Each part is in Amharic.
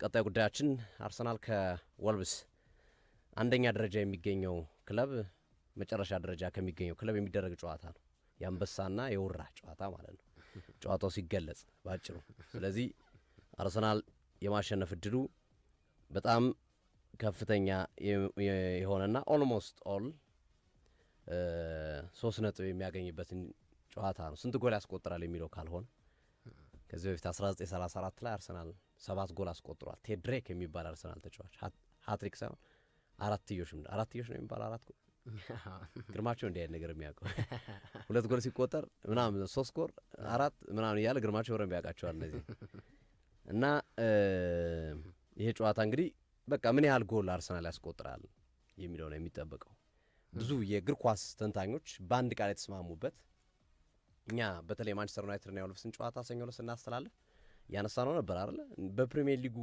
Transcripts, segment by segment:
ቀጣይ ጉዳያችን አርሰናል ከወልቭስ አንደኛ ደረጃ የሚገኘው ክለብ መጨረሻ ደረጃ ከሚገኘው ክለብ የሚደረግ ጨዋታ ነው። የአንበሳና የውራ ጨዋታ ማለት ነው ጨዋታው ሲገለጽ ባጭሩ። ስለዚህ አርሰናል የማሸነፍ እድሉ በጣም ከፍተኛ የሆነና ኦልሞስት ኦል 3 ነጥብ የሚያገኝበትን ጨዋታ ነው። ስንት ጎል ያስቆጥራል የሚለው ካልሆነ ከዚህ በፊት 1934 ላይ አርሰናል 7 ጎል አስቆጥሯል። ቴድሬክ የሚባል አርሰናል ተጫዋች ሃትሪክ ሳይሆን አራትዮሽ ነው የሚባል 4 ጎል ግርማቸው እንዲህ አይነት ነገር የሚያውቀው 2 ጎል ሲቆጠር ምናምን 3 ጎል 4 ምናምን እያለ ግርማቸው ወረም ያውቃቸዋል እነዚህ እና ይሄ ጨዋታ እንግዲህ በቃ ምን ያህል ጎል አርሰናል ያስቆጥራል የሚለው ነው የሚጠበቀው። ብዙ የእግር ኳስ ተንታኞች በአንድ ቃል የተስማሙበት እኛ በተለይ ማንቸስተር ዩናይትድና የወልቭስን ጨዋታ ሰኞ ዕለት ስናስተላልፍ ያነሳ ነው ነበር አይደል? በፕሪሚየር ሊጉ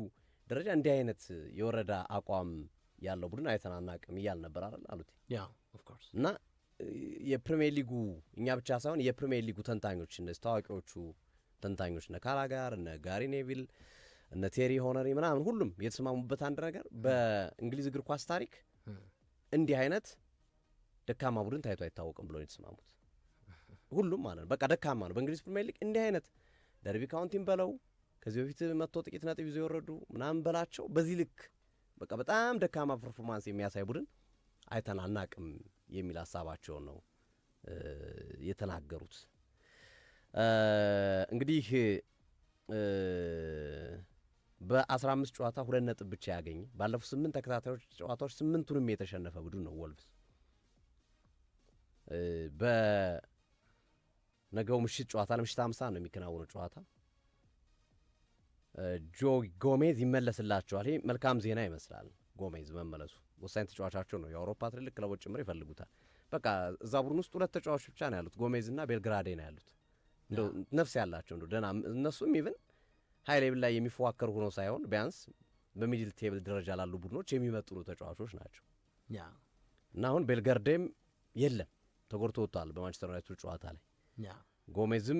ደረጃ እንዲህ አይነት የወረዳ አቋም ያለው ቡድን አይተናናቅም እያል ነበር አይደል አሉት። እና የፕሪሚየር ሊጉ እኛ ብቻ ሳይሆን የፕሪሚየር ሊጉ ተንታኞች እነዚህ ታዋቂዎቹ ተንታኞች እነ ካላጋር እነ ጋሪ ኔቪል እነ ቴሪ ሆነሪ ምናምን ሁሉም የተስማሙበት አንድ ነገር በእንግሊዝ እግር ኳስ ታሪክ እንዲህ አይነት ደካማ ቡድን ታይቶ አይታወቅም ብሎ የተስማሙት ሁሉም ማለት ነው። በቃ ደካማ ነው በእንግሊዝ ፕሪሚየር ሊግ እንዲህ አይነት ደርቢ ካውንቲን በለው ከዚህ በፊት መጥቶ ጥቂት ነጥብ ይዞ የወረዱ ምናምን በላቸው በዚህ ልክ በቃ በጣም ደካማ ፐርፎርማንስ የሚያሳይ ቡድን አይተን አናቅም የሚል ሀሳባቸውን ነው የተናገሩት። እንግዲህ በ15 ጨዋታ 2 ነጥብ ብቻ ያገኘ ባለፉት 8 ተከታታዮች ጨዋታዎች 8ቱንም የተሸነፈ ቡድን ነው ወልቭስ። በነገው ምሽት ጨዋታ ለምሽት 50 ነው የሚከናወነው ጨዋታ ጆ ጎሜዝ ይመለስላቸዋል። ይሄ መልካም ዜና ይመስላል። ጎሜዝ መመለሱ ወሳኝ ተጫዋቻቸው ነው። የአውሮፓ ትልልቅ ክለቦች ጭምር ይፈልጉታል። በቃ እዛ ቡድን ውስጥ 2 ተጫዋቾች ብቻ ነው ያሉት፣ ጎሜዝ እና ቤልግራዴ ነው ያሉት። እንደው ነፍስ ያላቸው እንደው ደህና እነሱም ኢቭን ሃይ ሌቭል ላይ የሚፎካከሩ ሆኖ ሳይሆን ቢያንስ በሚድል ቴብል ደረጃ ላሉ ቡድኖች የሚመጥኑ ተጫዋቾች ናቸው እና አሁን ቤልግራዴም የለም ተጎድቶ ወጥቷል በማንቸስተር ዩናይትድ ጨዋታ ላይ። ጎሜዝም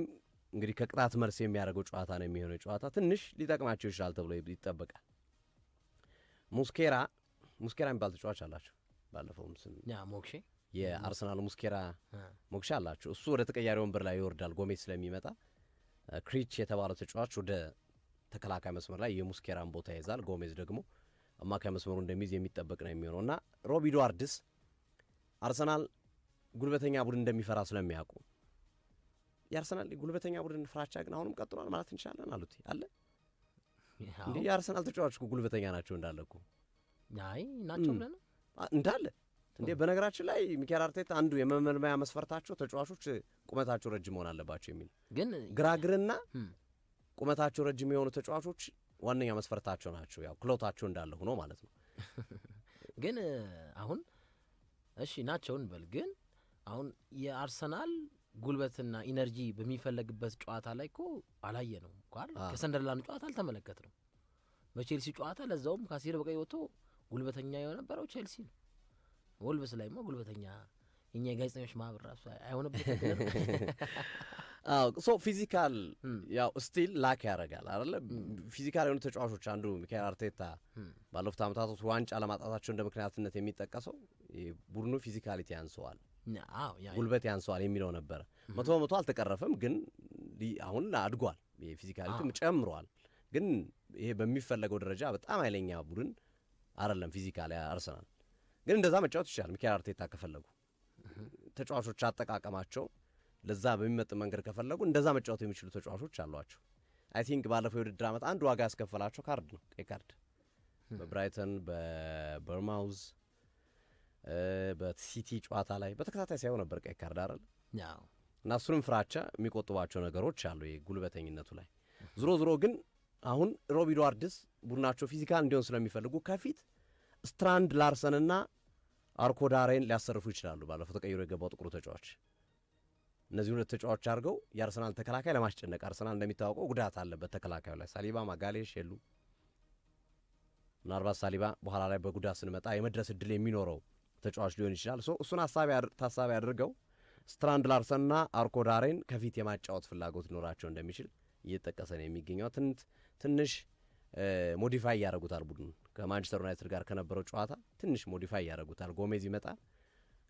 እንግዲህ ከቅጣት መልስ የሚያደርገው ጨዋታ ነው የሚሆነው። ጨዋታ ትንሽ ሊጠቅማቸው ይችላል ተብሎ ይጠበቃል። ሙስኬራ የሚባል ተጫዋች አላቸው። ባለፈውም ሞክሼ የአርሰናል ሙስኬራ ሞክሼ አላቸው። እሱ ወደ ተቀያሪ ወንበር ላይ ይወርዳል ጎሜዝ ስለሚመጣ። ክሪች የተባለው ተጫዋች ወደ ተከላካይ መስመር ላይ የሙስኬራን ቦታ ይዛል። ጎሜዝ ደግሞ አማካይ መስመሩ እንደሚይዝ የሚጠበቅ ነው የሚሆነው እና ሮብ ኢድዋርድስ አርሰናል ጉልበተኛ ቡድን እንደሚፈራ ስለሚያውቁ የአርሰናል ጉልበተኛ ቡድን ፍራቻ ግን አሁንም ቀጥሏል ማለት እንችላለን አሉት አለ እንዴ የአርሰናል ተጫዋቾች ጉልበተኛ ናቸው እንዳለ እኮ አይ ናቸው ብለን እንዳለ እንዴ። በነገራችን ላይ ሚኬል አርቴታ አንዱ የመመልመያ መስፈርታቸው ተጫዋቾች ቁመታቸው ረጅም መሆን አለባቸው የሚል ግን ግራግርና ቁመታቸው ረጅም የሆኑ ተጫዋቾች ዋነኛ መስፈርታቸው ናቸው። ያው ክሎታቸው እንዳለ ሆኖ ማለት ነው። ግን አሁን እሺ ናቸው እንበል፣ ግን አሁን የአርሰናል ጉልበትና ኢነርጂ በሚፈለግበት ጨዋታ ላይ እኮ አላየ ነው ኳል ከሰንደርላንድ ጨዋታ አልተመለከት ነው። በቼልሲ ጨዋታ ለዛውም ካሲር በቀይ ወጥቶ ጉልበተኛ የነበረው ቼልሲ ነው። ወልቭስ ላይማ ጉልበተኛ የኛ ጋዜጠኞች ማህበር ራሱ አይሆንበት። ሶ ፊዚካል ያው ስቲል ላክ ያደርጋል አይደለ? ፊዚካል የሆኑ ተጫዋቾች አንዱ ሚኬል አርቴታ ባለፉት ዓመታት ዋንጫ ለማጣታቸው እንደ ምክንያትነት የሚጠቀሰው ቡድኑ ፊዚካሊቲ ያንሰዋል፣ ጉልበት ያንሰዋል የሚለው ነበረ። 100% አልተቀረፈም፣ ግን አሁን አድጓል፣ የፊዚካሊቲም ጨምሯል። ግን ይሄ በሚፈለገው ደረጃ በጣም ኃይለኛ ቡድን አይደለም ፊዚካሊ አርሰናል። ግን እንደዛ መጫወት ይችላል ሚኬል አርቴታ ከፈለጉ። ተጫዋቾች አጠቃቀማቸው ለዛ በሚመጥን መንገድ ከፈለጉ እንደዛ መጫወት የሚችሉ ተጫዋቾች አሏቸው። አይ ቲንክ ባለፈው የውድድር ዓመት አንድ ዋጋ ያስከፈላቸው ካርድ ነው፣ ቀይ ካርድ በብራይተን በበርማውዝ በሲቲ ጨዋታ ላይ በተከታታይ ሳይሆን ነበር ቀይ ካርድ አይደል? እና እሱንም ፍራቻ የሚቆጥባቸው ነገሮች አሉ የጉልበተኝነቱ ላይ። ዝሮ ግን አሁን ሮብ ኢድዋርድስ ቡድናቸው ፊዚካል እንዲሆን ስለሚፈልጉ ከፊት ስትራንድ ላርሰንና አርኮዳሬን ሊያሰርፉ ይችላሉ። ባለፈው ተቀይሮ የገባው ጥቁሩ ተጫዋች እነዚህ 2 ተጫዋቾች አድርገው የአርሰናል ተከላካይ ለማስጨነቅ። አርሰናል እንደሚታወቀው ጉዳት አለበት ተከላካዩ ላይ። ሳሊባ ማጋሌሽ የሉ። ምናልባት ሳሊባ በኋላ ላይ በጉዳት ስንመጣ የመድረስ እድል የሚኖረው ተጫዋች ሊሆን ይችላል። እሱን ታሳቢ አድርገው ስትራንድ ላርሰንና አርኮዳሬን ከፊት የማጫወት ፍላጎት ሊኖራቸው እንደሚችል እየተጠቀሰ ነው የሚገኘው። ትንሽ ሞዲፋይ ያደርጉታል ቡድኑ ከማንቸስተር ዩናይትድ ጋር ከነበረው ጨዋታ ትንሽ ሞዲፋይ ያደርጉታል። ጎሜዝ ይመጣል፣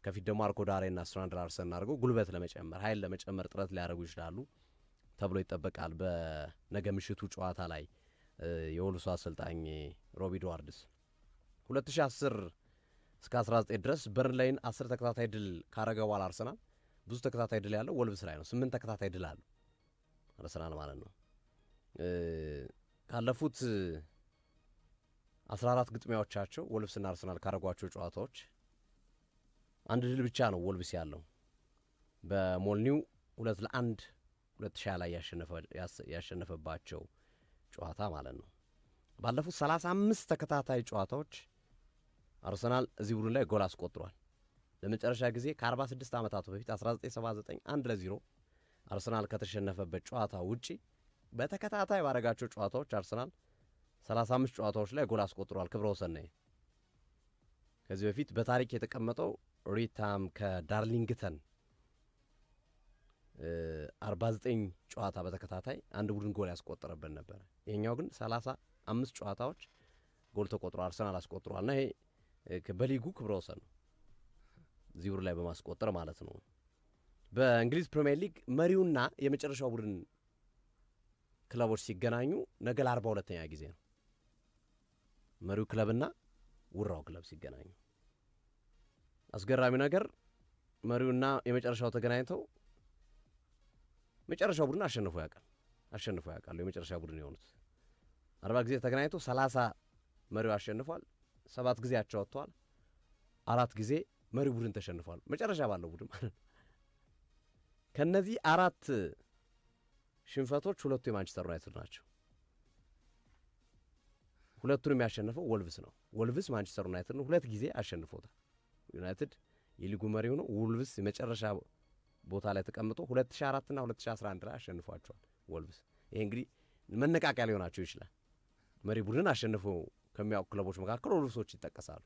ከፊት ደግሞ አርኮ ዳሬና ስትራንድ ላርሰን አድርገው ጉልበት ለመጨመር ኃይል ለመጨመር ጥረት ሊያደርጉ ይችላሉ ተብሎ ይጠበቃል። በነገ ምሽቱ ጨዋታ ላይ የወልቭሱ አሰልጣኝ ሮቢ ኤድዋርድስ 2010 እስከ 19 ድረስ በርንላይን 10 ተከታታይ ድል ካረገ በኋላ አርሰናል ብዙ ተከታታይ ድል ያለው ወልቭስ ላይ ነው። 8 ተከታታይ ድል አሉ አርሰናል ማለት ነው። ካለፉት 14 ግጥሚያዎቻቸው ወልቭስና አርሰናል ካረጓቸው ጨዋታዎች አንድ ድል ብቻ ነው ወልቭስ ያለው በሞልኒው 2-1 2020 ላይ ያሸነፈባቸው ጨዋታ ማለት ነው። ባለፉት 35 ተከታታይ ጨዋታዎች አርሰናል እዚህ ቡድን ላይ ጎል አስቆጥሯል። ለመጨረሻ ጊዜ ከ46 ዓመታት በፊት 1979 1-0 አርሰናል ከተሸነፈበት ጨዋታ ውጪ በተከታታይ ባረጋቸው ጨዋታዎች አርሰናል 35 ጨዋታዎች ላይ ጎል አስቆጥሯል። ክብረ ወሰን ነው። ከዚህ በፊት በታሪክ የተቀመጠው ሪታም ከዳርሊንግተን 49 ጨዋታ በተከታታይ አንድ ቡድን ጎል ያስቆጠረበት ነበር። ይሄኛው ግን 35 ጨዋታዎች ጎል ተቆጥሯል፣ አርሰናል አስቆጥሯል። እና ይሄ በሊጉ ክብረ ወሰን ነው እዚህ ቡድን ላይ በማስቆጠር ማለት ነው። በእንግሊዝ ፕሪሚየር ሊግ መሪውና የመጨረሻው ቡድን ክለቦች ሲገናኙ ነገ ለ42ኛ ጊዜ ነው። መሪው ክለብና ውራው ክለብ ሲገናኙ አስገራሚ ነገር መሪውና የመጨረሻው ተገናኝተው መጨረሻው ቡድን አሸንፎ ያውቃሉ። የመጨረሻ ቡድን የሆኑት 40 ጊዜ ተገናኝተው 30 መሪው አሸንፏል፣ 7 ጊዜ አቻ ወጥተዋል፣ 4 ጊዜ መሪው ቡድን ተሸንፏል። መጨረሻ ባለው ቡድን ማለት ከነዚህ 4 ሽንፈቶች 2 የማንቸስተር ዩናይትድ ናቸው። 2ቱን የሚያሸንፈው ወልቭስ ነው። ወልቭስ ማንቸስተር ዩናይትድ ነው 2 ጊዜ አሸንፎታል። ዩናይትድ የሊጉ መሪው ነው። ወልቭስ የመጨረሻ ቦታ ላይ ተቀምጦ 2004 እና 2011 ላይ አሸንፏቸዋል ወልቭስ። ይሄ እንግዲህ መነቃቂያ ሊሆናቸው ይችላል። መሪ ቡድን አሸንፈው ከሚያውቁ ክለቦች መካከል ወልቭሶች ይጠቀሳሉ።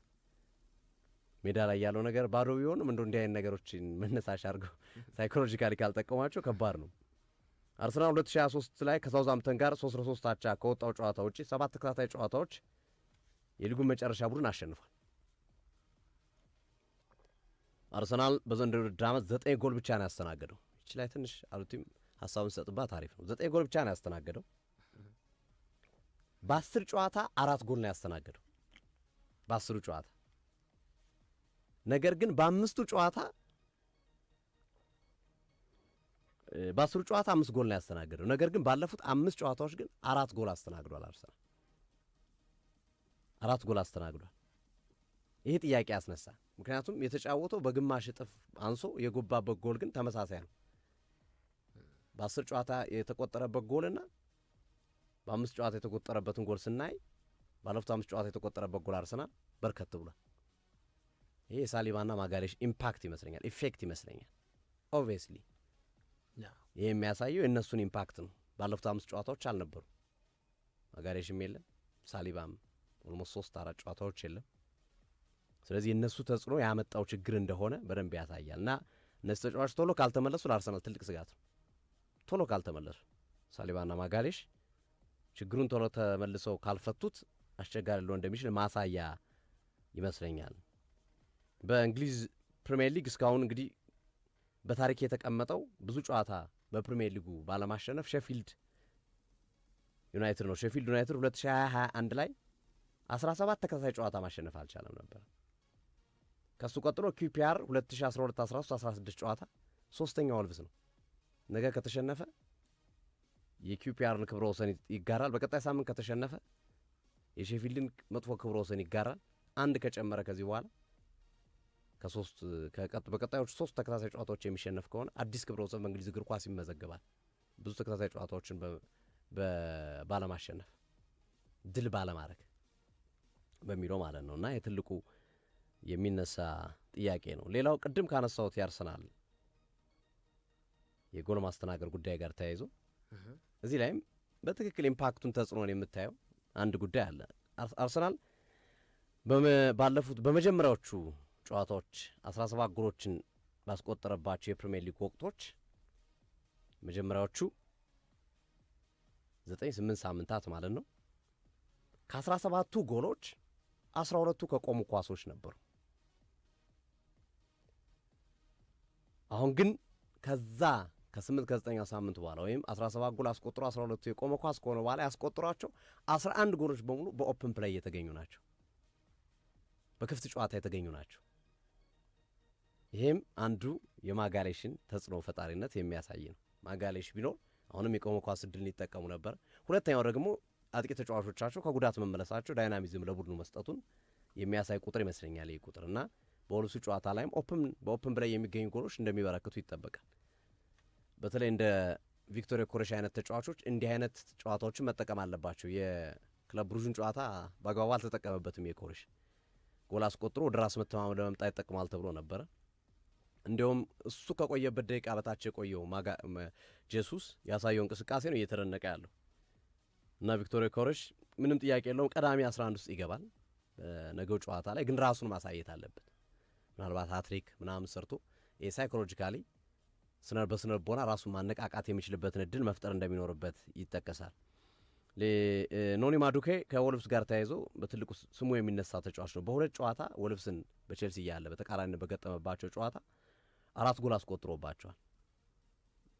ሜዳ ላይ ያለው ነገር ባዶ ቢሆንም እንዲህ አይነት ነገሮችን መነሳሻ አድርገው ሳይኮሎጂካሊ ካልጠቀሟቸው ከባድ ነው። አርሰናል 2023 ላይ ከሳውዛምፕተን ጋር 3-3 አቻ ከወጣው ጨዋታ ውጪ 7 ተከታታይ ጨዋታዎች የሊጉን መጨረሻ ቡድን አሸንፏል። አርሰናል በዘንድሮው ውድድር ዓመት 9 ጎል ብቻ ነው ያስተናገደው። ይች ላይ ትንሽ አሉቲም ሀሳቡን ሰጥባት አሪፍ ነው። 9 ጎል ብቻ ነው ያስተናገደው። በ10 ጨዋታ 4 ጎል ነው ያስተናገደው በ10 ጨዋታ። ነገር ግን በ5 ጨዋታ 5 ጎል ነው ያስተናገደው። ነገር ግን ባለፉት 5 ጨዋታዎች ግን 4 ጎል አስተናግዷል። አርሰናል 4 ጎል አስተናግዷል። ይሄ ጥያቄ ያስነሳል። ምክንያቱም የተጫወተው በግማሽ እጥፍ አንሶ የጎባበት ጎል ግን ተመሳሳይ ነው። በ10 ጨዋታ የተቆጠረበት ጎልና በ5 ጨዋታ የተቆጠረበትን ጎል ስናይ ባለፉት 5 ጨዋታ የተቆጠረበት ጎል አርሰናል በርከት ብሏል። ይሄ የሳሊባና ማጋሌሽ ኢምፓክት ይመስለኛል፣ ኢፌክት ይመስለኛል። ኦብቪየስሊ ይሄ የሚያሳየው የእነሱን ኢምፓክት ነው። ባለፉት 5 ጨዋታዎች አልነበሩ፣ ማጋሌሽም የለም፣ ሳሊባም ኦልሞስት 3-4 ጨዋታዎች የለም። ስለዚህ የእነሱ ተጽዕኖ ያመጣው ችግር እንደሆነ በደንብ ያሳያል። እና እነዚህ ተጫዋቾች ቶሎ ካልተመለሱ ለአርሰናል ትልቅ ስጋት ነው። ቶሎ ካልተመለሱ ሳሊባና ማጋሌሽ ችግሩን ቶሎ ተመልሰው ካልፈቱት አስቸጋሪ ሊሆን እንደሚችል ማሳያ ይመስለኛል። በእንግሊዝ ፕሪሚየር ሊግ እስካሁን እንግዲህ በታሪክ የተቀመጠው ብዙ ጨዋታ በፕሪሚየር ሊጉ ባለማሸነፍ ሼፊልድ ዩናይትድ ነው። ሼፊልድ ዩናይትድ 2021 ላይ 17 ተከታታይ ጨዋታ ማሸነፍ አልቻለም ነበር። ከሱ ቀጥሎ ኪፒአር 2012-13 16 ጨዋታ፣ ሶስተኛው ወልቭስ ነው። ነገ ከተሸነፈ የኪፒአርን ክብረ ወሰን ይጋራል። በቀጣይ ሳምንት ከተሸነፈ የሼፊልድን መጥፎ ክብረ ወሰን ይጋራል። አንድ ከጨመረ ከዚህ በኋላ በቀጣዮቹ 3 ተከታታይ ጨዋታዎች የሚሸነፍ ከሆነ አዲስ ክብረ ወሰን በእንግሊዝ እግር ኳስ ይመዘገባል። ብዙ ተከታታይ ጨዋታዎችን ባለማሸነፍ ድል ባለማድረግ በሚለው ማለት ነው። እና የትልቁ የሚነሳ ጥያቄ ነው። ሌላው ቅድም ካነሳሁት ያርሰናል የጎል ማስተናገር ጉዳይ ጋር ተያይዞ እዚህ ላይም በትክክል ኢምፓክቱን ተጽዕኖን የምታየው አንድ ጉዳይ አለ። አርሰናል ባለፉት በመጀመሪያዎቹ ጨዋታዎች 17 ጎሎችን ባስቆጠረባቸው የፕሪሚየር ሊግ ወቅቶች መጀመሪያዎቹ 9-8 ሳምንታት ማለት ነው ከ17ቱ ጎሎች 12ቱ ከቆሙ ኳሶች ነበሩ። አሁን ግን ከዛ ከ8 ከ9 ሳምንት በኋላ ወይም 17 ጎል አስቆጥሮ 12ቱ የቆመ ኳስ ከሆነ በኋላ ያስቆጥሯቸው 11 ጎሎች በሙሉ በኦፕን ፕሌይ የተገኙ ናቸው፣ በክፍት ጨዋታ የተገኙ ናቸው። ይሄም አንዱ የማጋሌሽን ተጽዕኖ ፈጣሪነት የሚያሳይ ነው። ማጋሌሽ ቢኖር አሁንም የቆመ ኳስ እድልን ይጠቀሙ ነበር። ሁለተኛው ደግሞ አጥቂ ተጫዋቾቻቸው ከጉዳት መመለሳቸው ዳይናሚዝም ለቡድኑ መስጠቱን የሚያሳይ ቁጥር ይመስለኛል ይህ ቁጥር እና በወልቭሱ ጨዋታ ላይም በኦፕን ፕሌይ የሚገኙ ጎሎች እንደሚበረክቱ ይጠበቃል። በተለይ እንደ ቪክቶር ኮሬሽ አይነት ተጫዋቾች እንዲህ አይነት ጨዋታዎችን መጠቀም አለባቸው። የክለብ ብሩዥን ጨዋታ በአግባቡ አልተጠቀመበትም። የኮሬሽ ጎል አስቆጥሮ ወደ ራስ መተማመን ለመምጣት ይጠቅማል ተብሎ ነበረ። እንዲሁም እሱ ከቆየበት ደቂቃ በታች የቆየው ጄሱስ ያሳየው እንቅስቃሴ ነው እየተደነቀ ያለው እና ቪክቶር ኮሬሽ ምንም ጥያቄ የለውም ቀዳሚ 11 ውስጥ ይገባል። በነገው ጨዋታ ላይ ግን ራሱን ማሳየት አለበት። ምናልባት ሃትሪክ ምናምን ሰርቶ ሳይኮሎጂካሊ በስነ ልቦና ራሱን ማነቃቃት የሚችልበትን እድል መፍጠር እንደሚኖርበት ይጠቀሳል። ኖኒ ማዱኬ ከወልቭስ ጋር ተያይዞ በትልቁ ስሙ የሚነሳ ተጫዋች ነው። በሁለት ጨዋታ ወልቭስን በቼልሲ እያለ በተቃራኒ በገጠመባቸው ጨዋታ 4 ጎል አስቆጥሮባቸዋል።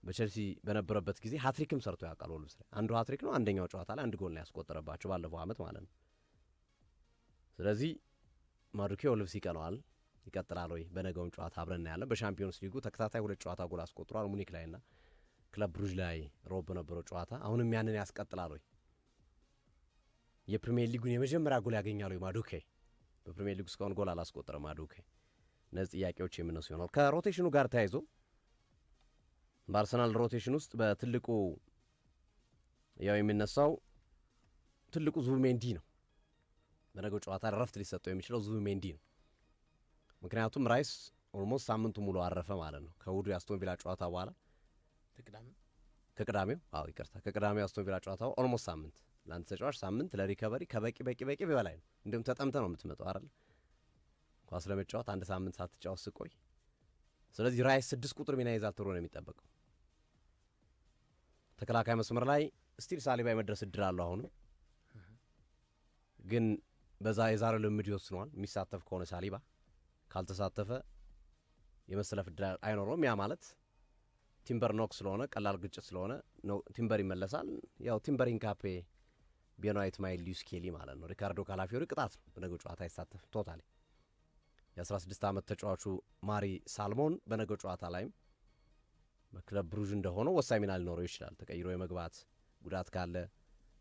በቼልሲ በነበረበት ጊዜ ሃትሪክም ሰርቶ ያውቃል። ወልቭስ ላይ አንዱ ሃትሪክ ነው፣ አንደኛው ጨዋታ ላይ 1 ጎል ነው ያስቆጠረባቸው ባለፈው ዓመት ማለት ነው። ስለዚህ ማዱኬ ወልቭስ ይቀጥላል ወይ? በነገውም ጨዋታ አብረን እናያለን። በሻምፒዮንስ ሊጉ ተከታታይ 2 ጨዋታ ጎል አስቆጥሯል። ሙኒክ ላይና ክለብ ብሩዥ ላይ ሮብ በነበረው ጨዋታ አሁንም ያንን ያስቀጥላል ወይ? የፕሪሚየር ሊጉን የመጀመሪያ ጎል ያገኛል ወይ ማዱኬ? በፕሪሚየር ሊጉ እስካሁን ጎል አላስቆጠረም ማዱኬ። እነዚህ ጥያቄዎች የሚነሱ ይሆናል። ከሮቴሽኑ ጋር ተያይዞ በአርሰናል ሮቴሽን ውስጥ በትልቁ የሚነሳው ትልቁ ዙቢሜንዲ ነው። በነገው ጨዋታ ረፍት ሊሰጠው የሚችለው ዙቢሜንዲ ነው። ምክንያቱም ራይስ ኦልሞስት ሳምንቱ ሙሉ አረፈ ማለት ነው። ከእሑዱ የአስቶን ቪላ ጨዋታ በኋላ ከቅዳሜው አስቶን ቪላ ጨዋታ ኦልሞስት ሳምንት ለአንድ ተጫዋች ሳምንት ለሪከቨሪ ከበቂ በላይ ነው። እንዲሁም ተጠምተ ነው የምትመጣው አይደል ኳስ ለመጫወት አንድ ሳምንት ሳትጫወት ስቆይ። ስለዚህ ራይስ 6 ቁጥር ሚና ይዛል ተብሎ ነው የሚጠበቀው። ተከላካይ መስመር ላይ ስቲል ሳሊባ የመድረስ እድል አለው። አሁንም ግን በዛ የዛሬው ልምድ ይወስነዋል። የሚሳተፍ ከሆነ ሳሊባ ካልተሳተፈ የመሰለፍ እድል አይኖረውም። ያ ማለት ቲምበር ኖክ ስለሆነ ቀላል ግጭት ስለሆነ ቲምበር ይመለሳል። ያው ቲምበር ኢንካፔ ቤኖይት ማይል ሊዩስ ኬሊ ማለት ነው። ሪካርዶ ካላፊዮሪ ቅጣት ነው። በነገው ጨዋታ አይሳተፍ ቶታሊ። የ16 ዓመት ተጫዋቹ ማሪ ሳልሞን በነገው ጨዋታ ላይም በክለብ ብሩዥ እንደሆነው ወሳኝ ሚና ሊኖረው ይችላል። ተቀይሮ የመግባት ጉዳት ካለ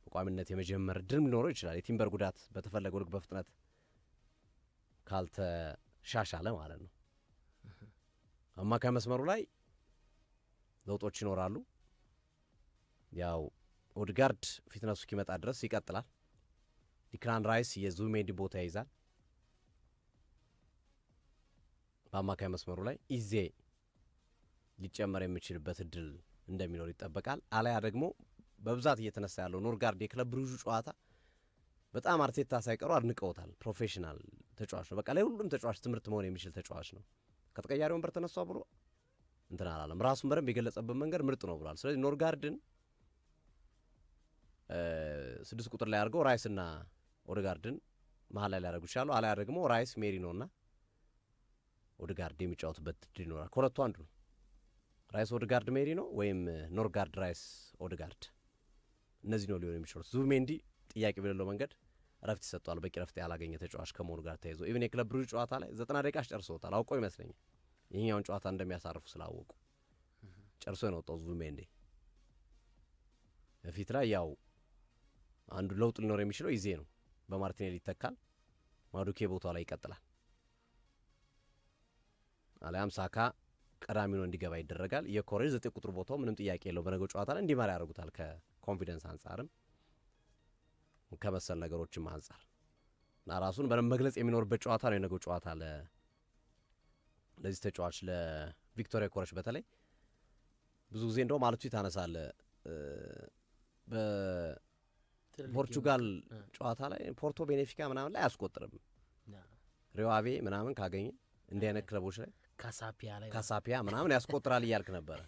በቋሚነት የመጀመር እድል ሊኖረው ይችላል። የቲምበር ጉዳት በተፈለገው ልክ በፍጥነት ካልተሻሻለ ማለት ነው። አማካይ መስመሩ ላይ ለውጦች ይኖራሉ። ያው ኦድጋርድ ፊትነሱ እስኪመጣ ድረስ ይቀጥላል። ዲክላን ራይስ የዙቢሜንዲ ቦታ ይይዛል። በአማካይ መስመሩ ላይ ኢዜ ሊጨመር የሚችልበት እድል እንደሚኖር ይጠበቃል። አለያ ደግሞ በብዛት እየተነሳ ያለው ኖርጋርድ የክለብ ብሩዥ ጨዋታ በጣም አርቴታ ሳይቀሩ አድንቀውታል። ፕሮፌሽናል ተጫዋች ነው። በቃ ላይ ሁሉም ተጫዋች ትምህርት መሆን የሚችል ተጫዋች ነው። ከተቀያሪ ወንበር ተነሷ ብሎ እንትን አላለም። ራሱን በደንብ የገለጸበት መንገድ ምርጥ ነው ብሏል። ስለዚህ ኖርጋርድን 6 ቁጥር ላይ አድርገው ራይስና ኦድጋርድን መሀል ላይ ሊያደርጉ ይችላሉ። አለያ ደግሞ ራይስ ሜሪኖና ኦድጋርድ የሚጫወቱበት እድል ይኖራል። ከሁለቱ አንዱ ነው። ራይስ ኦድጋርድ ሜሪኖ ወይም ኖርጋርድ ራይስ ኦድጋርድ፣ እነዚህ ነው ሊሆን የሚችሉት። ዙቢሜንዲ ጥያቄ በሌለው መንገድ ረፍት ይሰጠዋል። በቂ ረፍት ያላገኘ ተጫዋች ከመሆኑ ጋር ተያይዞ ኢቭን የክለብ ብሩዥ ጨዋታ ላይ 90 ደቂቃ ጨርሰውታል። አውቀው ይመስለኛል ይህኛውን ጨዋታ እንደሚያሳርፉ ስላወቁ ጨርሶ ነው የወጣው ዙቢሜንዲ። በፊት ላይ ያው አንዱ ለውጥ ሊኖር የሚችለው ይዜ ነው። በማርቲኔሊ ይተካል። ማዱኬ ቦታው ላይ ይቀጥላል። አሊያም ሳካ ቀዳሚ ነው እንዲገባ ይደረጋል። የኮሬጅ 9 ቁጥር ቦታው ምንም ጥያቄ የለው። በነገው ጨዋታ ላይ እንዲመራ ያደርጉታል። ከኮንፊደንስ አንጻርም ከመሰል ነገሮችም አንጻር እና ራሱን በደንብ መግለጽ የሚኖርበት ጨዋታ ነው የነገው ጨዋታ ለዚህ ተጫዋች ለቪክቶሪያ ኮሬሽ በተለይ ብዙ ጊዜ እንደውም አልቱ ታነሳለ በፖርቹጋል ጨዋታ ላይ ፖርቶ ቤኔፊካ ምናምን ላይ አያስቆጥርም። ሪዮ አቬ ምናምን ካገኘ እንዲህ አይነት ክለቦች ላይ ካሳፒያ ምናምን ያስቆጥራል እያልክ ነበረ።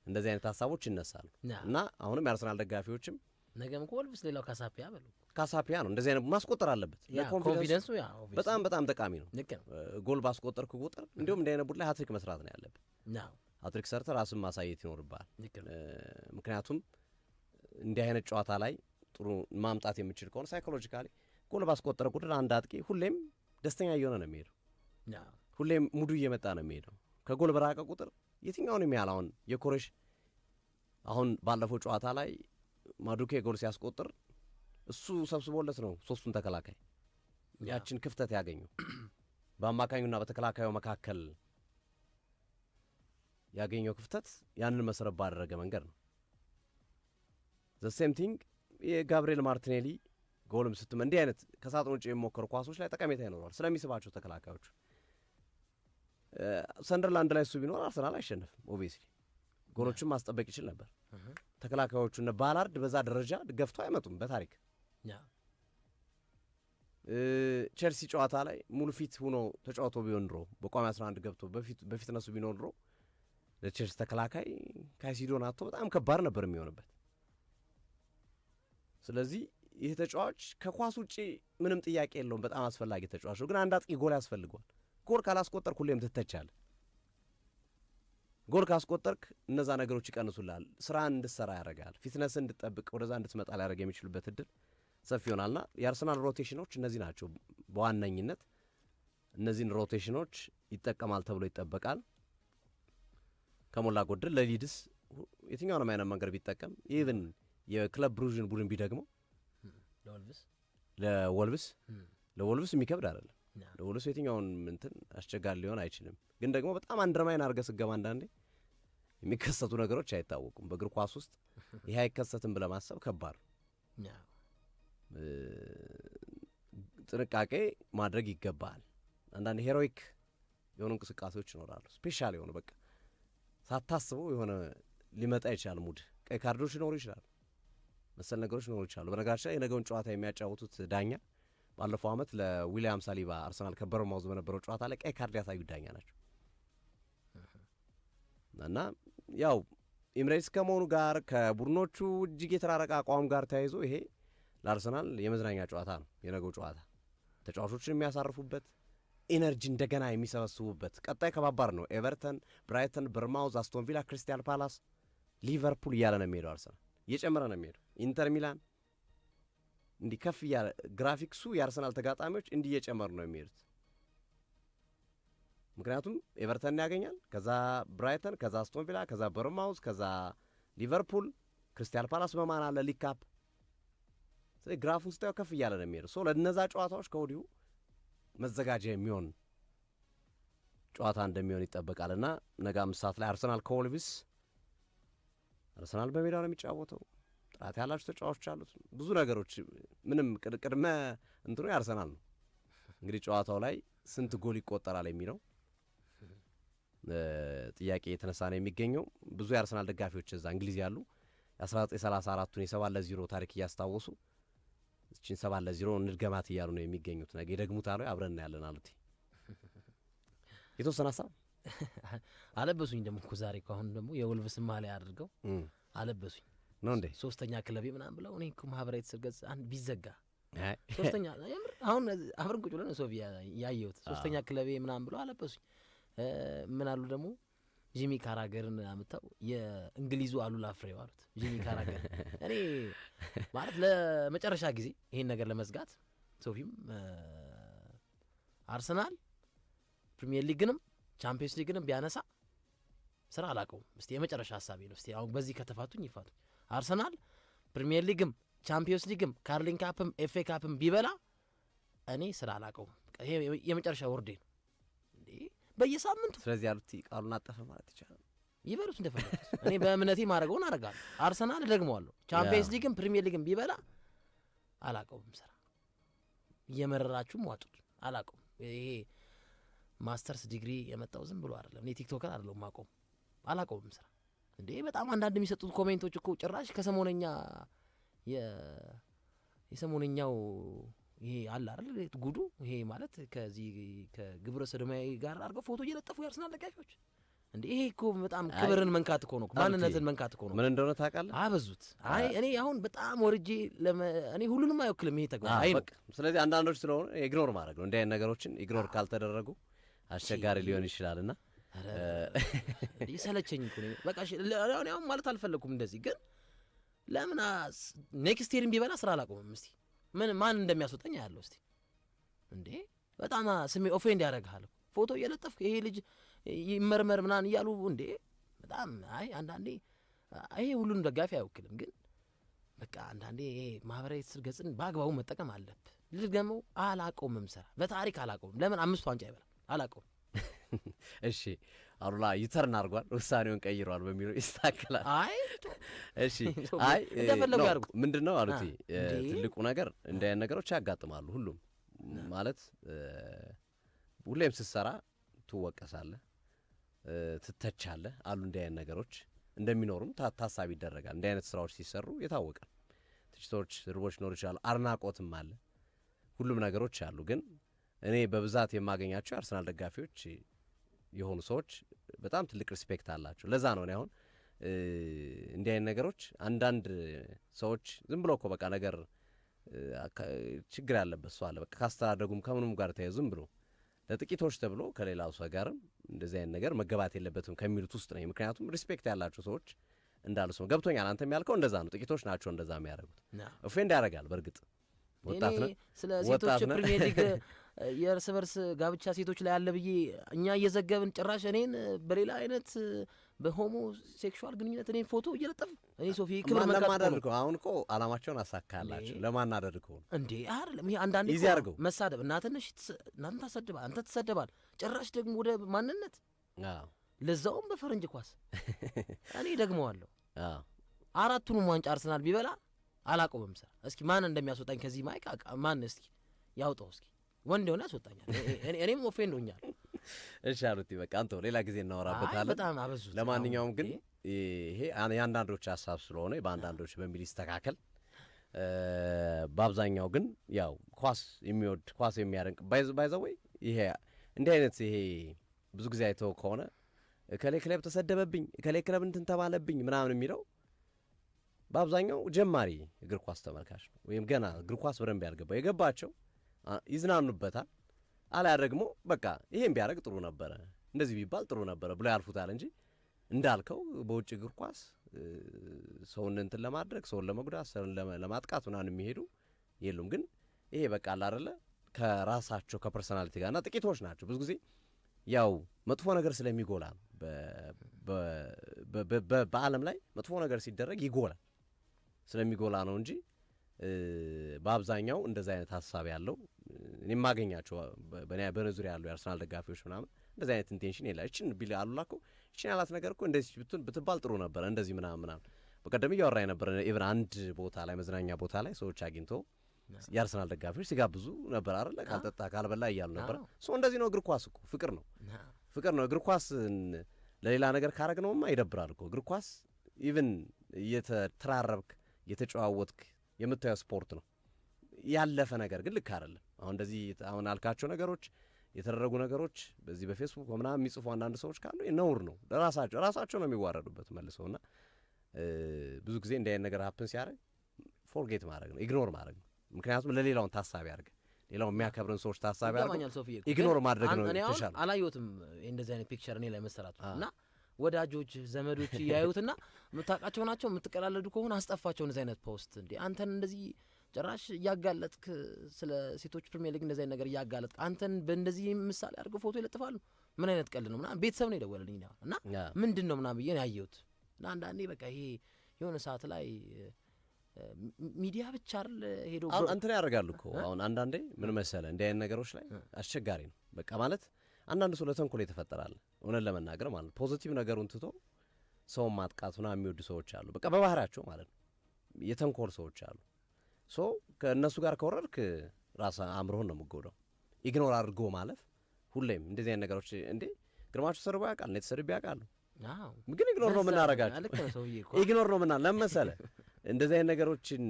እንደዚህ አይነት ሀሳቦች ይነሳሉ እና አሁንም የአርሰናል ደጋፊዎችም ነገም እኮ ወልቭስ ሌላው ካሳፒያ በሉ ካሳፒያ ነው። እንደዚህ አይነት ማስቆጠር አለበት። ኮንፊደንሱ በጣም ጠቃሚ ነው። ጎል ባስቆጠርክ ቁጥር እንዲሁም እንዲህ አይነት ቡድን ላይ ሃትሪክ መስራት ነው ያለብህ። ሃትሪክ ሰርተህ ራስን ማሳየት ይኖርብሃል። ምክንያቱም እንዲህ አይነት ጨዋታ ላይ ጥሩ ማምጣት የምችል ከሆነ ሳይኮሎጂካሊ ጎል ባስቆጠረ ቁጥር አንድ አጥቂ ሁሌም ደስተኛ እየሆነ ነው የሚሄደው። ሁሌም ሙዱ እየመጣ ነው የሚሄደው። ከጎል በራቀ ቁጥር የትኛውንም ያህል አሁን የኮሬሽ አሁን ባለፈው ጨዋታ ላይ ማዱኬ ጎል ሲያስቆጥር እሱ ሰብስቦለት ነው ሶስቱን ተከላካይ ያችን ክፍተት ያገኘው። በአማካኙና በተከላካዩ መካከል ያገኘው ክፍተት ያንን መሰረት ባደረገ መንገድ ነው። ዘ ሴም ቲንግ የጋብሪኤል ማርቲኔሊ ጎልም ስትመ እንዲህ አይነት ከሳጥን ውጭ የሚሞከሩ ኳሶች ላይ ጠቀሜታ ይኖረዋል ስለሚስባቸው ተከላካዮቹ። ሰንደርላንድ ላይ እሱ ቢኖር አርሰናል አይሸነፍም። ኦብቪየስሊ ጎሎችን ማስጠበቅ ይችል ነበር። ተከላካዮቹ እነ ባላርድ በዛ ደረጃ ገፍተው አይመጡም በታሪክ። ቼልሲ ጨዋታ ላይ ሙሉ ፊት ሆኖ ተጫውቶ ቢሆን ድሮ በቋሚ 11 ገብቶ በፊት እነሱ ቢኖር ድሮ ለቼልሲ ተከላካይ ካይሲዶን አጥቶ በጣም ከባድ ነበር የሚሆንበት። ስለዚህ ይህ ተጫዋች ከኳስ ውጪ ምንም ጥያቄ የለውም፣ በጣም አስፈላጊ ተጫዋች ነው። ግን አንድ አጥቂ ጎል ያስፈልገዋል። ጎል ካላስቆጠርክ ሁሌም ትተቻለህ። ጎል ካስቆጠርክ እነዛ ነገሮች ይቀንሱልሃል። ስራን እንድትሰራ ያደርጋል። ፊትነስን እንድትጠብቅ ወደዛ እንድትመጣ ሊያደርግ የሚችልበት እድል ሰፊ ይሆናልና የአርሰናል ሮቴሽኖች እነዚህ ናቸው በዋነኝነት። እነዚህን ሮቴሽኖች ይጠቀማል ተብሎ ይጠበቃል። ከሞላ ጎደል ለሊድስ የትኛውንም አይነት መንገድ ቢጠቀም ኢቭን የክለብ ብሩዥን ቡድን ቢደግመው ለወልቭስ የሚከብድ አይደለም። ለወልቭስ የትኛውን እንትን አስቸጋሪ ሊሆን አይችልም። ግን ደግሞ በጣም አንደርማይን አድርገህ ስገባ አንዳንዴ የሚከሰቱ ነገሮች አይታወቁም። በእግር ኳስ ውስጥ ይህ አይከሰትም ብለህ ማሰብ ከባድ ነው። ጥንቃቄ ማድረግ ይገባል። አንዳንድ ሄሮይክ የሆኑ እንቅስቃሴዎች ይኖራሉ። ስፔሻል የሆኑ በቃ ሳታስበው የሆነ ሊመጣ ይችላል ሙድ። ቀይ ካርዶች ሊኖሩ ይችላሉ፣ መሰል ነገሮች ሊኖሩ ይችላሉ። በነገራችን ላይ የነገውን ጨዋታ የሚያጫወቱት ዳኛ ባለፈው ዓመት ለዊሊያም ሳሊባ አርሰናል ከበርንማውዝ በነበረው ጨዋታ ላይ ቀይ ካርድ ያሳዩት ዳኛ ናቸው። እና ያው ኤምሬትስ ከመሆኑ ጋር ከቡድኖቹ እጅግ የተራረቀ አቋም ጋር ተያይዞ ይሄ ለአርሰናል የመዝናኛ ጨዋታ ነው። የነገው ጨዋታ ተጫዋቾችን የሚያሳርፉበት ኢነርጂ እንደገና የሚሰበስቡበት ቀጣይ ከባባር ነው። ኤቨርተን፣ ብራይተን፣ በርማውዝ፣ አስቶን ቪላ፣ ክሪስታል ፓላስ፣ ሊቨርፑል እያለ ነው የሚሄደው። አርሰናል እየጨመረ ነው የሚሄደው። ኢንተር ሚላን እንዲህ ከፍ እያለ ግራፊክሱ የአርሰናል ተጋጣሚዎች እንዲህ እየጨመሩ ነው የሚሄዱት። ምክንያቱም ኤቨርተን ያገኛል፣ ከዛ ብራይተን፣ ከዛ አስቶን ቪላ፣ ከዛ በርማውዝ፣ ከዛ ሊቨርፑል፣ ክሪስታል ፓላስ በማን አለ ሊግ ካፕ። ስለዚህ ግራፉን ስታየው ከፍ እያለ ነው የሚሄደው። ለእነዛ ጨዋታዎች ከወዲሁ መዘጋጃ የሚሆን ጨዋታ እንደሚሆን ይጠበቃል እና ነገ 5 ሰዓት ላይ አርሰናል ከወልቭስ። አርሰናል በሜዳው ነው የሚጫወተው። ጥራት ያላቸው ተጫዋቾች አሉት። ብዙ ነገሮች ምንም ቅድመ እንትኑ ያርሰናል ነው። እንግዲህ ጨዋታው ላይ ስንት ጎል ይቆጠራል የሚለው ጥያቄ የተነሳ ነው የሚገኘው። ብዙ የአርሰናል ደጋፊዎች እዛ እንግሊዝ ያሉ የ1934ቱን የ7-0 ታሪክ እያስታወሱ እችን 7-0 እንድገማት እያሉ ነው የሚገኙት። ነገ ይደግሙታል አብረን ያለን አሉት። የተወሰነ ሀሳብ አለበሱኝ ደግሞ እኮ ዛሬ እኮ አሁን ደግሞ የወልቭስ ማሊያ አድርገው አለበሱኝ ነው እንዴ? ሶስተኛ ክለቤ ምናምን ብለው እኔ እኮ ማህበራዊ ትስስር ገጽ አንድ ቢዘጋ ሶስተኛ የምር አሁን አብረን ቁጭ ብለን ሶፊያ ያየሁት ሶስተኛ ክለቤ ምናምን ብለው አለበሱኝ። ምን አሉ ደግሞ ጂሚ ካራገርን አምጥተው የእንግሊዙ አሉላ ፍሬው አሉት። ጂሚ ካራገር እኔ ማለት ለመጨረሻ ጊዜ ይሄን ነገር ለመዝጋት ሶፊም አርሰናል ፕሪሚየር ሊግንም ቻምፒየንስ ሊግንም ቢያነሳ ስራ አላቀውም። እስቲ የመጨረሻ ሀሳቤ ነው። እስቲ አሁን በዚህ ከተፋቱኝ ይፋቱኝ። አርሰናል ፕሪሚየር ሊግም ቻምፒየንስ ሊግም ካርሊንግ ካፕም ኤፍኤ ካፕም ቢበላ እኔ ስራ አላቀውም። ይሄ የመጨረሻ ወርዴ ነው እንዴ በየሳምንቱ። ስለዚህ ያሉት ቃሉን አጠፈ ማለት ይቻላል። ይበሉት እንደፈለጉት። እኔ በእምነቴ ማድረገውን አደርጋለሁ። አርሰናል ደግመዋለሁ። ቻምፒየንስ ሊግም ፕሪሚየር ሊግም ቢበላ አላቀውም ስራ። እየመረራችሁም ዋጡት። አላቀውም። ይሄ ማስተርስ ዲግሪ የመጣው ዝም ብሎ አይደለም። እኔ ቲክቶከር አይደለሁም ማቆም አላቀውም ስራ እንዴ። በጣም አንዳንድ የሚሰጡት ኮሜንቶች እኮ ጭራሽ ከሰሞነኛ የሰሞነኛው ይሄ አለ አይደል ጉዱ። ይሄ ማለት ከዚህ ከግብረ ሰዶማዊ ጋር አድርገው ፎቶ እየለጠፉ ያርሰናል ደጋፊዎች እንዴ ይሄ እኮ በጣም ክብርን መንካት እኮ ነው፣ ማንነትን መንካት እኮ ነው። ምን እንደሆነ ታውቃለህ? አበዙት። አይ እኔ አሁን በጣም ወርጄ እኔ ሁሉንም አይወክልም ይሄ ተግባር። አይ ነው። ስለዚህ አንዳንዶች ስለሆነ ኢግኖር ማድረግ ነው። እንዲህ አይነት ነገሮችን ኢግኖር ካልተደረጉ አስቸጋሪ ሊሆን ይችላልና ይሰለቸኝ እኮ ነው። በቃ አሁን ማለት አልፈለኩም እንደዚህ። ግን ለምን ኔክስት ይርን ቢበላ ስራ አላቆምም። እስቲ ማን እንደሚያስወጣኝ ያለው እስቲ እንዴ በጣም ስሜ ኦፌንድ ያደርግሃል። ፎቶ እየለጠፍክ ይሄ ልጅ ይመርመር ምናምን እያሉ እንዴ በጣም አይ አንዳንዴ ይሄ ሁሉንም ደጋፊ አይወክልም። ግን በቃ አንዳንዴ ይሄ ማህበራዊ ትስስር ገጽን በአግባቡ መጠቀም አለብህ። ልድገመው፣ አላቆምም ስራ በታሪክ አላቆምም። ለምን 5 ዋንጫ ይበላል? አላቆምም። እሺ አሉላ ይተርን አድርጓል፣ ውሳኔውን ቀይሯል በሚለው ይስተካከላል። አይ እሺ አይ እንደፈለጉ ያድርጉ። ምንድነው አሉት ትልቁ ነገር እንዲህ አይነት ነገሮች ያጋጥማሉ። ሁሉም ማለት ሁሌም ስትሰራ ትወቀሳለህ፣ ትተቻለህ። አሉ እንዲህ አይነት ነገሮች እንደሚኖሩም ታሳቢ ይደረጋል። እንዲህ አይነት ስራዎች ሲሰሩ የታወቃል። ትችቶች፣ ስድቦች ሊኖሩ ይችላሉ። አድናቆትም አለ። ሁሉም ነገሮች አሉ። ግን እኔ በብዛት የማገኛቸው የአርሰናል ደጋፊዎች የሆኑ ሰዎች በጣም ትልቅ ሪስፔክት አላቸው። ለዛ ነው እኔ አሁን እንዲህ አይነት ነገሮች አንዳንድ ሰዎች ዝም ብሎ እኮ በቃ ነገር ችግር ያለበት ሰው አለ። በቃ ካስተዳደጉም ከምኑም ጋር ተያይዞ ዝም ብሎ ለጥቂቶች ተብሎ ከሌላው ሰው ጋርም እንደዚህ አይነት ነገር መገባት የለበትም ከሚሉት ውስጥ ነኝ። ምክንያቱም ሪስፔክት ያላቸው ሰዎች እንዳሉ ሰው ገብቶኛል። አንተ የሚያልከው እንደዛ ነው። ጥቂቶች ናቸው እንደዛ የሚያደርጉት። ኦፌንድ ያደርጋል። በእርግጥ ወጣት ነህ፣ ስለ ሴቶች ፕሪሚየር ሊግ የእርስ በርስ ጋብቻ ሴቶች ላይ አለ ብዬ እኛ እየዘገብን ጭራሽ እኔን በሌላ አይነት በሆሞ ሴክሹዋል ግንኙነት እኔን ፎቶ እየለጠፍ እኔ ሶፊ ክብር ለማናደርገው አሁን እኮ አላማቸውን አሳካላቸው ለማናደርገው እንዴ አይደለም። ይሄ አንዳንዴ መሳደብ እናትነሽ እናንተ ታሰድባል፣ አንተ ትሰደባል። ጭራሽ ደግሞ ወደ ማንነት ለዛውም በፈረንጅ ኳስ እኔ ደግመዋለሁ። 4ቱንም ዋንጫ አርሰናል ቢበላ አላቆምም ስራ። እስኪ ማን እንደሚያስወጣኝ ከዚህ ማይክ ማን እስኪ ያውጣው እስኪ ወንድ የሆነ ያስወጣኛል። እኔም ኦፌንድ ሆኛል። እሺ አሉት በቃ አንተ ሌላ ጊዜ እናወራበታለን። በጣም አበዙት። ለማንኛውም ግን ይሄ የአንዳንዶች ሀሳብ ስለሆነ በአንዳንዶች በሚል ይስተካከል። በአብዛኛው ግን ያው ኳስ የሚወድ ኳስ የሚያደንቅ ባይዘወይ ይሄ እንዲህ አይነት ይሄ ብዙ ጊዜ አይተው ከሆነ እከሌ ክለብ ተሰደበብኝ፣ እከሌ ክለብ እንትን ተባለብኝ ምናምን የሚለው በአብዛኛው ጀማሪ እግር ኳስ ተመልካች ነው። ወይም ገና እግር ኳስ በደንብ ያልገባው የገባቸው ይዝናኑበታል። አልያ ደግሞ በቃ ይሄን ቢያደርግ ጥሩ ነበረ፣ እንደዚህ ቢባል ጥሩ ነበረ ብሎ ያልፉታል እንጂ እንዳልከው በውጭ እግር ኳስ ሰውን እንትን ለማድረግ ሰውን ለመጉዳት ሰውን ለማጥቃት ምናምን የሚሄዱ የሉም። ግን ይሄ በቃ አይደለ ከራሳቸው ከፐርሶናሊቲ ጋር እና ጥቂቶች ናቸው። ብዙ ጊዜ ያው መጥፎ ነገር ስለሚጎላ ነው። በዓለም ላይ መጥፎ ነገር ሲደረግ ይጎላል ስለሚጎላ ነው እንጂ በአብዛኛው እንደዚህ አይነት ሀሳብ ያለው እኔ የማገኛቸው በእኔ ዙሪያ ያሉ የአርሰናል ደጋፊዎች ምናምን እንደዚህ አይነት ኢንቴንሽን የላ። እችን ቢል አሉላ እኮ እችን ያላት ነገር እኮ እንደዚህ ብትባል ጥሩ ነበረ እንደዚህ ምናምን። በቀደም እያወራ የነበረ ኢቨን አንድ ቦታ ላይ መዝናኛ ቦታ ላይ ሰዎች አግኝቶ የአርሰናል ደጋፊዎች ሲጋብዙ ነበር አይደለ? ካልጠጣ ካልበላ እያሉ ነበር። እንደዚህ ነው እግር ኳስ እኮ ፍቅር ነው፣ ፍቅር ነው። እግር ኳስ ለሌላ ነገር ካረግነውማ ይደብራል እኮ። እግር ኳስ ኢቨን እየተተራረብክ እየተጨዋወትክ የምታየው ስፖርት ነው። ያለፈ ነገር ግን ልክ አይደለም። አሁን እንደዚህ አሁን አልካቸው ነገሮች የተደረጉ ነገሮች በዚህ በፌስቡክ ምናምን የሚጽፉ አንዳንድ ሰዎች ካሉ ነውር ነው። ራሳቸው ነው የሚዋረዱበት መልሰውና ብዙ ጊዜ እንዲህ አይነት ነገር ሀፕን ሲያደርግ ፎርጌት ማድረግ ነው፣ ኢግኖር ማድረግ ነው። ምክንያቱም ለሌላውን ታሳቢ አድርገ ሌላው የሚያከብርን ሰዎች ታሳቢ አድርገ ኢግኖር ማድረግ ነው የተሻለ። አላየሁትም እንደዚህ አይነት ፒክቸር እኔ ላይ መሰራቱ እና ወዳጆች ዘመዶች ያዩትና የምታውቃቸው ናቸው የምትቀላለዱ ከሆነ አስጠፋቸው እንደዚህ አይነት ፖስት። እንዴ አንተን እንደዚህ ጭራሽ እያጋለጥክ ስለ ሴቶች ፕሪሚየር ሊግ እንደዚህ አይነት ነገር እያጋለጥክ አንተን በእንደዚህ ምሳሌ አድርገው ፎቶ ይለጥፋሉ። ምን አይነት ቀልድ ነው ምናምን። ቤተሰብ ነው የደወለልኝ እና ምንድን ነው ምናምን ብዬ ነው ያየሁት። እና አንዳንዴ በቃ ይሄ የሆነ ሰዓት ላይ ሚዲያ ብቻ አይደል ሄዶ እንትን ያደርጋሉ እኮ። አሁን አንዳንዴ ምን መሰለ እንዲህ አይነት ነገሮች ላይ አስቸጋሪ ነው በቃ ማለት አንዳንድ ሰው ለተንኮል የተፈጠራል። እውነት ለመናገር ማለት ፖዚቲቭ ነገሩን ትቶ ሰውን ማጥቃት ምናምን የሚወዱ ሰዎች አሉ። በቃ በባህሪያቸው ማለት ነው የተንኮል ሰዎች አሉ። ከእነሱ ጋር ከወረድክ ራስ አእምሮህን ነው የምትጎዳው። ኢግኖር አድርጎ ማለፍ ሁሌም እንደዚህ አይነት ነገሮች እንዴ ግርማቸው ተሰርቦ ያውቃል ነው የተሰርቦ ያውቃሉ። ግን ኢግኖር ነው የምናረጋቸው። ኢግኖር ነው ምና ለመሰለ እንደዚህ አይነት ነገሮችን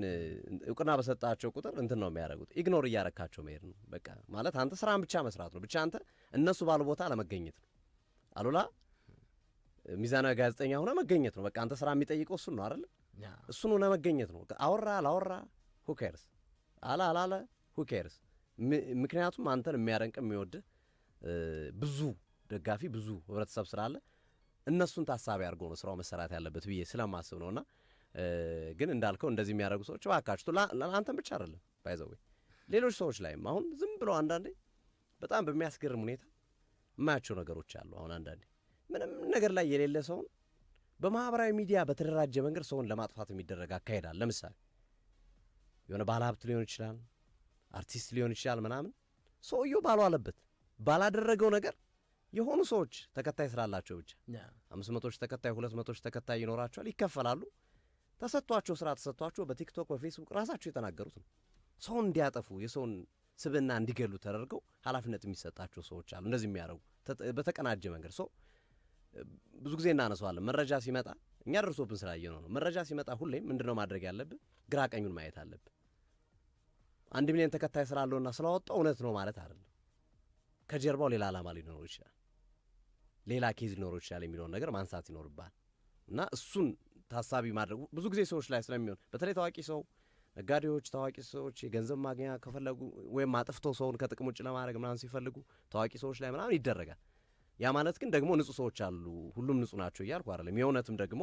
እውቅና በሰጣቸው ቁጥር እንትን ነው የሚያደርጉት። ኢግኖር እያረካቸው መሄድ ነው በቃ ማለት አንተ ስራን ብቻ መስራት ነው። ብቻ አንተ እነሱ ባሉ ቦታ ለመገኘት ነው። አሉላ ሚዛናዊ ጋዜጠኛ ሆነ መገኘት ነው። በቃ አንተ ስራ የሚጠይቀው እሱን ነው አይደል? እሱን ሆነ መገኘት ነው። አወራ አላወራ who cares፣ አላለ who cares። ምክንያቱም አንተን የሚያደንቅ የሚወድህ ብዙ ደጋፊ ብዙ ህብረተሰብ ስላለ እነሱን ታሳቢ አድርጎ ነው ስራው መሰራት ያለበት ብዬ ስለማስብ ነውና ግን እንዳልከው እንደዚህ የሚያደርጉ ሰዎች እባካችሁ አንተን ብቻ አይደለም ባይዘው ሌሎች ሰዎች ላይም አሁን ዝም ብለው አንዳንዴ በጣም በሚያስገርም ሁኔታ የማያቸው ነገሮች አሉ። አሁን አንዳንዴ ምንም ነገር ላይ የሌለ ሰውን በማህበራዊ ሚዲያ በተደራጀ መንገድ ሰውን ለማጥፋት የሚደረግ አካሄዳል። ለምሳሌ የሆነ ባለሀብት ሊሆን ይችላል፣ አርቲስት ሊሆን ይችላል ምናምን ሰውየው ባልዋለበት ባላደረገው ነገር የሆኑ ሰዎች ተከታይ ስላላቸው ብቻ 500 ተከታይ 200 ተከታይ ይኖራቸዋል፣ ይከፈላሉ። ተሰጥቷቸው ስራ ተሰጥቷቸው በቲክቶክ በፌስቡክ ራሳቸው የተናገሩት ነው ሰውን እንዲያጠፉ የሰውን ስብና እንዲገሉ ተደርገው ኃላፊነት የሚሰጣቸው ሰዎች አሉ። እንደዚህ የሚያደርጉ በተቀናጀ መንገድ ሰው ብዙ ጊዜ እናነሳዋለን። መረጃ ሲመጣ እኛ ደርሶብን ስላየነው ነው። መረጃ ሲመጣ ሁሌም ምንድነው ማድረግ ያለብን? ግራ ቀኙን ማየት አለብን። 1 ሚሊዮን ተከታይ ስላለውና ስላወጣው እውነት ነው ማለት አይደለም። ከጀርባው ሌላ ዓላማ ሊኖረው ይችላል፣ ሌላ ኬዝ ሊኖረው ይችላል የሚለውን ነገር ማንሳት ይኖርባል። እና እሱን ታሳቢ ማድረግ ብዙ ጊዜ ሰዎች ላይ ስለሚሆን በተለይ ታዋቂ ሰው ነጋዴዎች፣ ታዋቂ ሰዎች የገንዘብ ማግኛ ከፈለጉ ወይም አጥፍተው ሰውን ከጥቅም ውጭ ለማድረግ ምናምን ሲፈልጉ ታዋቂ ሰዎች ላይ ምናምን ይደረጋል። ያ ማለት ግን ደግሞ ንጹህ ሰዎች አሉ፣ ሁሉም ንጹህ ናቸው እያልኩ አይደለም። የእውነትም ደግሞ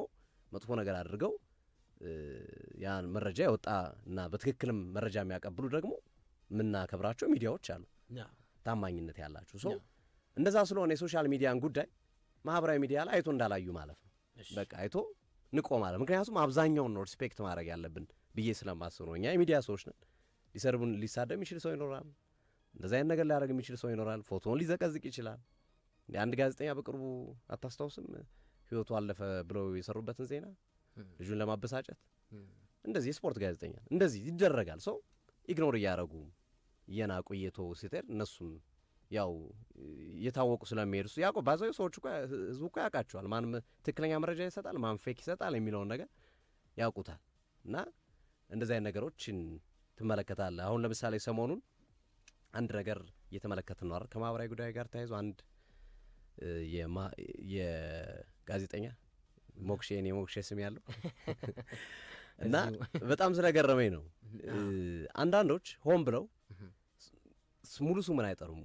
መጥፎ ነገር አድርገው ያን መረጃ የወጣ እና በትክክልም መረጃ የሚያቀብሉ ደግሞ የምናከብራቸው ሚዲያዎች አሉ፣ ታማኝነት ያላቸው ሰው። እንደዛ ስለሆነ የሶሻል ሚዲያን ጉዳይ ማህበራዊ ሚዲያ ላይ አይቶ እንዳላዩ ማለት ነው። በቃ አይቶ ንቆ ማለት ምክንያቱም አብዛኛውን ነው ሪስፔክት ማድረግ ያለብን ብዬ ስለማስብ ነው። እኛ የሚዲያ ሰዎች ነን። ሊሰርቡን ሊሳደብ የሚችል ሰው ይኖራል፣ እንደዛ አይነት ነገር ሊያደርግ የሚችል ሰው ይኖራል፣ ፎቶውን ሊዘቀዝቅ ይችላል። አንድ ጋዜጠኛ በቅርቡ አታስታውስም? ህይወቱ አለፈ ብለው የሰሩበትን ዜና ልጁን ለማበሳጨት እንደዚህ የስፖርት ጋዜጠኛ እንደዚህ ይደረጋል። ሰው ኢግኖር እያደረጉ እየናቁ እየተወው ሲተር እነሱም ያው እየታወቁ ስለሚሄዱ ያውቁ ባዛዩ ሰዎች እኮ ህዝቡ እኮ ያውቃቸዋል። ማንም ትክክለኛ መረጃ ይሰጣል፣ ማን ፌክ ይሰጣል የሚለውን ነገር ያውቁታል። እና እንደዚህ አይነት ነገሮችን ትመለከታለህ። አሁን ለምሳሌ ሰሞኑን አንድ ነገር እየተመለከትን ነው አይደል? ከማህበራዊ ጉዳይ ጋር ተያይዞ አንድ የጋዜጠኛ ሞክሼ ስም ያለው እና በጣም ስለገረመኝ ነው። አንዳንዶች ሆን ብለው ሙሉ ስሙን አይጠሩም፣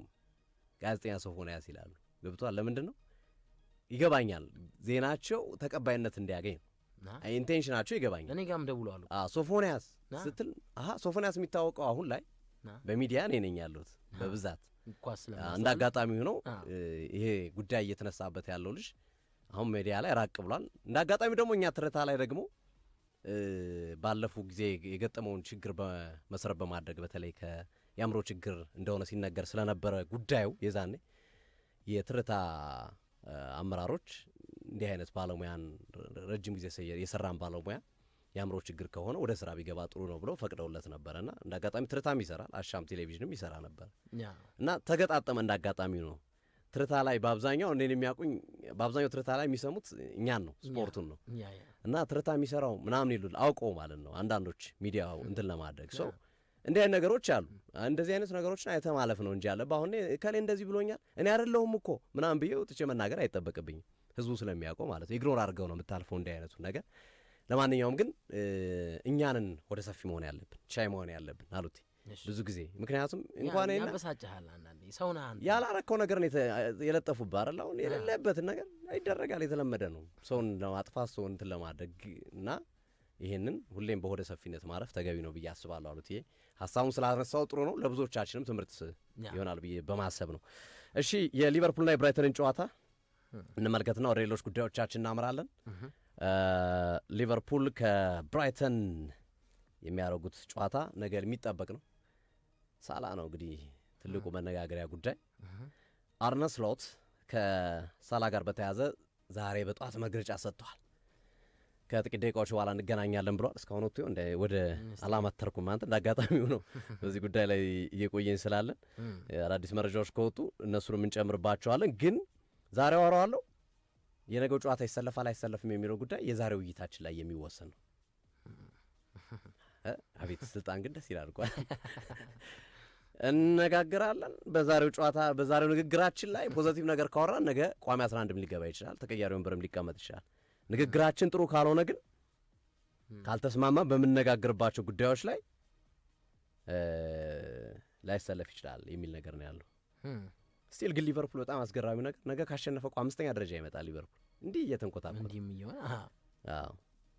ጋዜጠኛ ሶፎንያስ ይላሉ። ገብቷል? ለምንድን ነው? ይገባኛል፣ ዜናቸው ተቀባይነት እንዲያገኝ ነው ኢንቴንሽናቸው ይገባኛል። እኔ ጋርም ደውለዋል። ሶፎንያስ ስትል ሶፎንያስ የሚታወቀው አሁን ላይ በሚዲያ እኔ ነኝ ያለሁት በብዛት እንደ አጋጣሚ ሆነው ይሄ ጉዳይ እየተነሳበት ያለው ልጅ አሁን ሚዲያ ላይ ራቅ ብሏል። እንደ አጋጣሚ ደግሞ እኛ ትርታ ላይ ደግሞ ባለፉ ጊዜ የገጠመውን ችግር በመሰረት በማድረግ በተለይ የአእምሮ ችግር እንደሆነ ሲነገር ስለነበረ ጉዳዩ የዛኔ የትርታ አመራሮች እንዲህ አይነት ባለሙያን ረጅም ጊዜ የሰራን ባለሙያ የአእምሮ ችግር ከሆነ ወደ ስራ ቢገባ ጥሩ ነው ብለው ፈቅደውለት ነበረና እንደ አጋጣሚ ትርታም ይሰራል፣ አሻም ቴሌቪዥንም ይሰራ ነበር እና ተገጣጠመ። እንደ አጋጣሚ ነው ትርታ ላይ በአብዛኛው እኔን የሚያውቁኝ በአብዛኛው ትርታ ላይ የሚሰሙት እኛን ነው፣ ስፖርቱን ነው እና ትርታ የሚሰራው ምናምን ይሉል አውቀው ማለት ነው አንዳንዶች ሚዲያው እንትን ለማድረግ ሰው እንዲህ አይነት ነገሮች አሉ። እንደዚህ አይነት ነገሮችን አይተህ ማለፍ ነው እንጂ ያለ በአሁን ከሌ እንደዚህ ብሎኛል እኔ አይደለሁም እኮ ምናምን ብዬ ወጥቼ መናገር አይጠበቅብኝም። ህዝቡ ስለሚያውቀው ማለት ነው። ኢግኖር አድርገው ነው የምታልፈው እንዲህ አይነቱ ነገር። ለማንኛውም ግን እኛንን ወደ ሰፊ መሆን ያለብን ቻይ መሆን ያለብን አሉት ብዙ ጊዜ። ምክንያቱም እንኳን ያበሳጭሃል አንዳንዴ ሰውና ያላረከው ነገር ነው የለጠፉብህ አይደል? አሁን የሌለበትን ነገር ይደረጋል። የተለመደ ነው ሰውን ለማጥፋት ሰውን እንትን ለማድረግ እና ይህንን ሁሌም በሆደ ሰፊነት ማረፍ ተገቢ ነው ብዬ አስባለሁ አሉት። ይሄ ሀሳቡን ስላነሳው ጥሩ ነው፣ ለብዙዎቻችንም ትምህርት ይሆናል ብዬ በማሰብ ነው። እሺ የሊቨርፑልና የብራይተንን ጨዋታ እንመልከትና ወደ ሌሎች ጉዳዮቻችን እናምራለን። ሊቨርፑል ከብራይተን የሚያደርጉት ጨዋታ ነገ የሚጠበቅ ነው። ሳላ ነው እንግዲህ ትልቁ መነጋገሪያ ጉዳይ። አርነ ስሎት ከሳላ ጋር በተያያዘ ዛሬ በጠዋት መግለጫ ሰጥተዋል። ከጥቂት ደቂቃዎች በኋላ እንገናኛለን ብለዋል። እስካሁን ወጥቶ ወደ አላማተርኩም አንተ እንዳጋጣሚው ነው በዚህ ጉዳይ ላይ እየቆየን ስላለን አዳዲስ መረጃዎች ከወጡ እነሱንም እንጨምርባቸዋለን። ግን ዛሬ አወራዋለሁ የነገው ጨዋታ ይሰለፋል አይሰለፍም የሚለው ጉዳይ የዛሬው ውይይታችን ላይ የሚወሰን ነው። አቤት ስልጣን ግን ደስ ይላል እኮ እንነጋገራለን። በዛሬው ጨዋታ በዛሬው ንግግራችን ላይ ፖዘቲቭ ነገር ካወራን ነገ ቋሚ 11ም ሊገባ ይችላል፣ ተቀያሪ ወንበርም ሊቀመጥ ይችላል። ንግግራችን ጥሩ ካልሆነ ግን ካልተስማማ በምንነጋገርባቸው ጉዳዮች ላይ ላይሰለፍ ይችላል የሚል ነገር ነው ያለው። ስቲል ግን ሊቨርፑል በጣም አስገራሚው ነገር ነገ ካሸነፈ 5ኛ ደረጃ ይመጣል። ሊቨርፑል እንዲህ እየተንኮታኮተ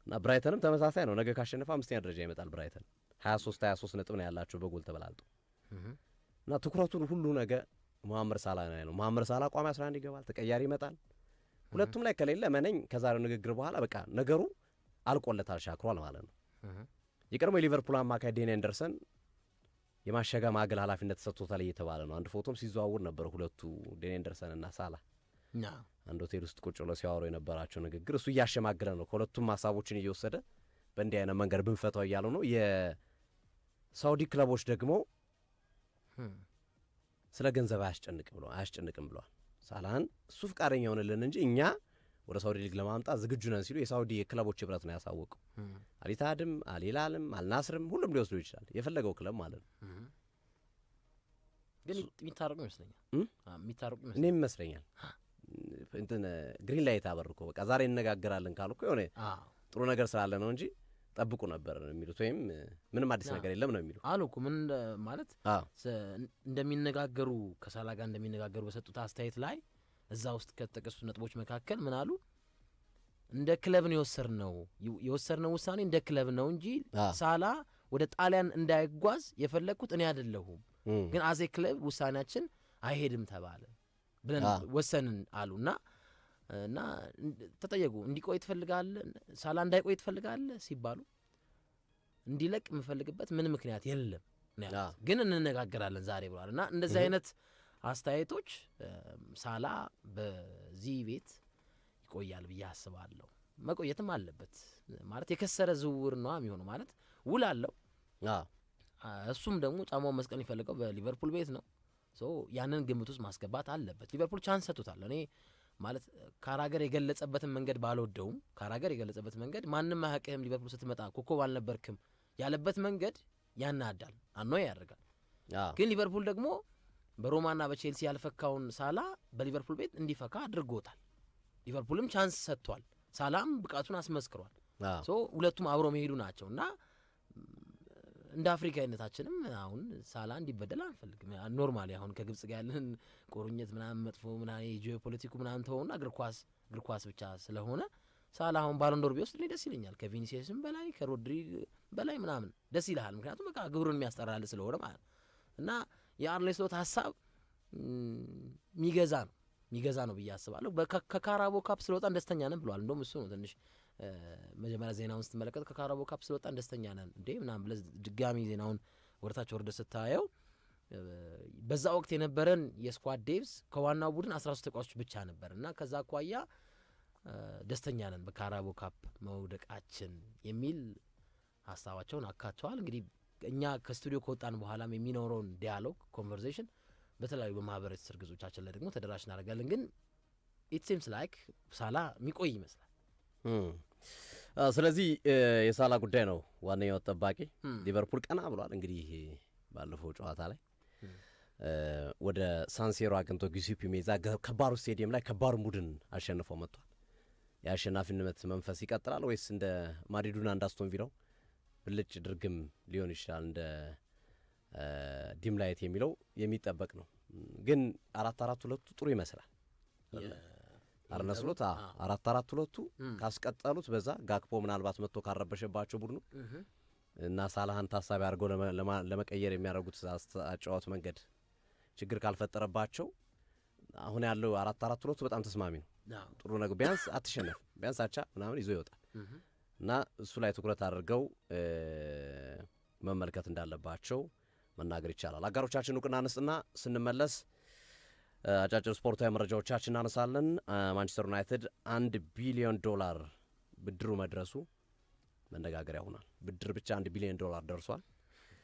እና ብራይተንም ተመሳሳይ ነው። ነገ ካሸነፈ 5ኛ ደረጃ ይመጣል። ብራይተን 23 ነጥብ ነው ያላቸው በጎል ተበላልጦ እና ትኩረቱን ሁሉ ነገ መሐመድ ሳላ ነው። መሐመድ ሳላ ቋሚ 11 ይገባል፣ ተቀያሪ ይመጣል። ሁለቱም ላይ ከሌለ መነኝ ከዛሬው ንግግር በኋላ በቃ ነገሩ አልቆለታል፣ ሻክሯል ማለት ነው። የቀድሞ የሊቨርፑል አማካይ ዴን ኤንደርሰን የማሸጋ ማዕከል ኃላፊነት ተሰጥቶታል እየተባለ ነው። አንድ ፎቶም ሲዘዋውር ነበር ሁለቱ ዴን ኤንደርሰን እና ሳላ አንድ ሆቴል ውስጥ ቁጭ ብለው ሲያወሩ የነበራቸው ንግግር እሱ እያሸማግለ ነው። ከሁለቱም ሀሳቦችን እየወሰደ በእንዲህ አይነት መንገድ ብንፈታው እያሉ ነው። የሳውዲ ክለቦች ደግሞ ስለ ገንዘብ አያስጨንቅም ብለዋል። ሳላህን እሱ ፍቃደኛ ሆነልን እንጂ እኛ ወደ ሳውዲ ሊግ ለማምጣት ዝግጁ ነን ሲሉ የሳውዲ የክለቦች ህብረት ነው ያሳወቀው። አልኢትሃድም፣ አልሂላልም፣ አልናስርም ሁሉም ሊወስዱ ይችላል፣ የፈለገው ክለብ ማለት ነው። ግን የሚታረቁ ይመስለኛል እኔም ይመስለኛል እንትን ግሪን ላይት አበርኮ በቃ ዛሬ እንነጋገራለን ካሉ እኮ የሆነ ጥሩ ነገር ስላለ ነው እንጂ ጠብቁ ነበር ነው የሚሉት፣ ወይም ምንም አዲስ ነገር የለም ነው የሚሉት አሉ እኮ ምን ማለት እንደሚነጋገሩ ከሳላ ጋር እንደሚነጋገሩ በሰጡት አስተያየት ላይ እዛ ውስጥ ከተጠቀሱ ነጥቦች መካከል ምን አሉ? እንደ ክለብ ነው የወሰድነው ውሳኔ እንደ ክለብ ነው እንጂ ሳላ ወደ ጣሊያን እንዳይጓዝ የፈለግኩት እኔ አይደለሁም፣ ግን አዜ ክለብ ውሳኔያችን አይሄድም ተባለ ብለን ወሰንን አሉና እና ተጠየቁ። እንዲቆይ ትፈልጋለህ? ሳላ እንዳይቆይ ትፈልጋለህ ሲባሉ እንዲለቅ የምፈልግበት ምን ምክንያት የለም ግን እንነጋገራለን ዛሬ ብሏል። እና እንደዚህ አይነት አስተያየቶች ሳላ በዚህ ቤት ይቆያል ብዬ አስባለሁ። መቆየትም አለበት ማለት የከሰረ ዝውውር ነው የሚሆነው ማለት ውል አለው። እሱም ደግሞ ጫማውን መስቀል የሚፈልገው በሊቨርፑል ቤት ነው። ያንን ግምት ውስጥ ማስገባት አለበት። ሊቨርፑል ቻንስ ሰጥቶታል። እኔ ማለት ካራገር የገለጸበትን መንገድ ባልወደውም ካራገር የገለጸበት መንገድ ማንም አያውቅህም ሊቨርፑል ስትመጣ ኮከብ አልነበርክም ያለበት መንገድ ያናዳል፣ ያደርጋል። ግን ሊቨርፑል ደግሞ በሮማና በቼልሲ ያልፈካውን ሳላ በሊቨርፑል ቤት እንዲፈካ አድርጎታል። ሊቨርፑልም ቻንስ ሰጥቷል፣ ሳላም ብቃቱን አስመስክሯል። ሁለቱም አብሮ መሄዱ ናቸው እና እንደ አፍሪካዊነታችንም አሁን ሳላ እንዲበደል አንፈልግም። ኖርማሊ አሁን ከግብጽ ጋር ያለን ቁርኝት ምናምን መጥፎ ምናምን የጂኦ ፖለቲኩ ምናምን ተውና እግር ኳስ ብቻ ስለሆነ ሳላ አሁን ባሎንዶር ቢወስድ እኔ ደስ ይለኛል። ከቪኒሲየስም በላይ ከሮድሪ በላይ ምናምን ደስ ይልሃል። ምክንያቱም በቃ ግብሩን የሚያስጠራል ስለሆነ ማለት እና የአርኔ ስሎት ሀሳብ የሚገዛ ነው ብዬ አስባለሁ። ከካራቦ ካፕ ስለወጣን ደስተኛ ነን ብሏል። እንደውም እሱ ነው ትንሽ መጀመሪያ ዜናውን ስትመለከት ከካራቦ ካፕ ስለወጣን ደስተኛ ነን እንዴ ምናምን ብለህ ድጋሚ ዜናውን ወደታች ወርደ ስታየው በዛ ወቅት የነበረን የስኳድ ዴቭስ ከዋናው ቡድን 13 ተጫዋቾች ብቻ ነበር እና ከዛ አኳያ ደስተኛ ነን በካራቦ ካፕ መውደቃችን የሚል ሀሳባቸውን አካተዋል። እንግዲህ እኛ ከስቱዲዮ ከወጣን በኋላም የሚኖረውን ዲያሎግ ኮንቨርሴሽን በተለያዩ በማህበራዊ ትስስር ገጾቻችን ላይ ደግሞ ተደራሽ እናደርጋለን። ግን ኢት ሲምስ ላይክ ሳላ የሚቆይ ይመስላል። ስለዚህ የሳላ ጉዳይ ነው ዋነኛው ጠባቂ። ሊቨርፑል ቀና ብሏል። እንግዲህ ባለፈው ጨዋታ ላይ ወደ ሳንሴሮ አግኝቶ ጊዩሴፔ ሜአዛ ከባሩ ስቴዲየም ላይ ከባሩ ቡድን አሸንፈው መጥቷል። የአሸናፊነት መንፈስ ይቀጥላል ወይስ እንደ ማድሪዱና እንደ አስቶን ቪላው ብልጭ ድርግም ሊሆን ይችላል? እንደ ዲም ላይት የሚለው የሚጠበቅ ነው። ግን 4-4-2 ጥሩ ይመስላል። አርነ ስሎት 4-4-2 ካስቀጠሉት በዛ ጋክፖ ምናልባት መጥቶ ካረበሸባቸው ቡድኑ እና ሳላህን ታሳቢ አድርገው ለመቀየር የሚያደርጉት አጨዋወት መንገድ ችግር ካልፈጠረባቸው አሁን ያለው 4-4-2 በጣም ተስማሚ ነው። ጥሩ ነገር ቢያንስ አትሸነፍ ቢያንስ አቻ ምናምን ይዞ ይወጣል እና እሱ ላይ ትኩረት አድርገው መመልከት እንዳለባቸው መናገር ይቻላል። አጋሮቻችን እውቅና አንስትና ስንመለስ አጫጭር ስፖርታዊ መረጃዎቻችን እናነሳለን። ማንቸስተር ዩናይትድ $1 ቢሊዮን ብድሩ መድረሱ መነጋገሪያ ሆኗል። ብድር ብቻ $1 ቢሊዮን ደርሷል።